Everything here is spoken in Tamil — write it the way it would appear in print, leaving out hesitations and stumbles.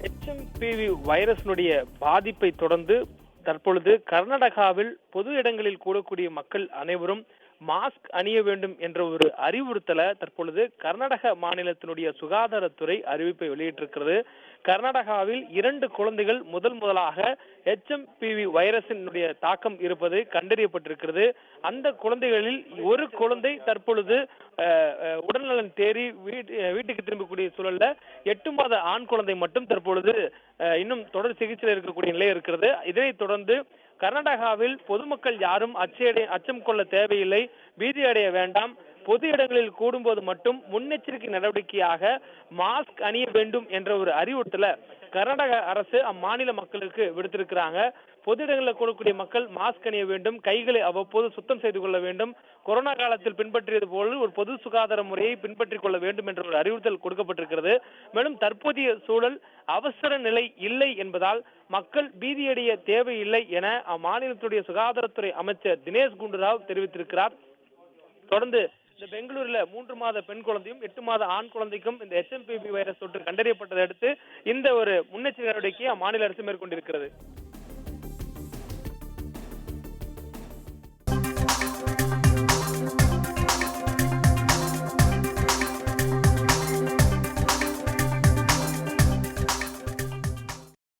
HMPV வைரஸினுடைய பாதிப்பை தொடர்ந்து தற்பொழுது கர்நாடகாவில் பொது இடங்களில் கூடக்கூடிய மக்கள் அனைவரும் மாஸ்க் அணிய வேண்டும் என்ற ஒரு அறிவுறுத்தலை தற்பொழுது கர்நாடக மாநிலத்தினுடைய சுகாதாரத்துறை அறிவிப்பை வெளியிட்டிருக்கிறது. கர்நாடகாவில் 2 குழந்தைகள் முதலாக HMPV வைரஸினுடைய தாக்கம் இருப்பது கண்டறியப்பட்டிருக்கிறது. அந்த குழந்தைகளில் ஒரு குழந்தை தற்பொழுது உடல்நலன் தேறி வீட்டுக்கு திரும்பக்கூடிய சூழல்ல 8 மாத ஆண் குழந்தை மட்டும் தற்பொழுது இன்னும் தொடர் சிகிச்சையில் இருக்கக்கூடிய நிலை இருக்கிறது. இதனைத் தொடர்ந்து கர்நாடகாவில் பொதுமக்கள் யாரும் அச்சம் கொள்ள தேவையில்லை, பீதி அடைய வேண்டாம். பொது இடங்களில் கூடும்போது மட்டும் முன்னெச்சரிக்கை நடவடிக்கையாக மாஸ்க் அணிய வேண்டும் என்ற ஒரு அறிவுறுத்தலை கர்நாடக அரசு அம்மாநில மக்களுக்கு விடுத்திருக்கிறாங்க. பொது இடங்களில் கூடக்கூடிய மக்கள் மாஸ்க் அணிய வேண்டும், கைகளை அவ்வப்போது சுத்தம் செய்து கொள்ள வேண்டும், கொரோனா காலத்தில் பின்பற்றியது போல ஒரு பொது சுகாதார முறையை பின்பற்றிக் கொள்ள வேண்டும் என்ற ஒரு அறிவுறுத்தல் கொடுக்கப்பட்டிருக்கிறது. மேலும் தற்போதைய சூழல் அவசர நிலை இல்லை என்பதால் மக்கள் பீதியடைய தேவையில்லை என அம்மாநிலத்துடைய சுகாதாரத்துறை அமைச்சர் தினேஷ் குண்டுராவ் தெரிவித்திருக்கிறார். தொடர்ந்து இந்த பெங்களூருல 3 மாத பெண் குழந்தையும் 8 மாத ஆண் குழந்தைக்கும் இந்த HMPV வைரஸ் தொற்று கண்டறியப்பட்டதை அடுத்து இந்த ஒரு முன்னெச்சரிக்கை நடவடிக்கையை அம்மாநில அரசு மேற்கொண்டிருக்கிறது.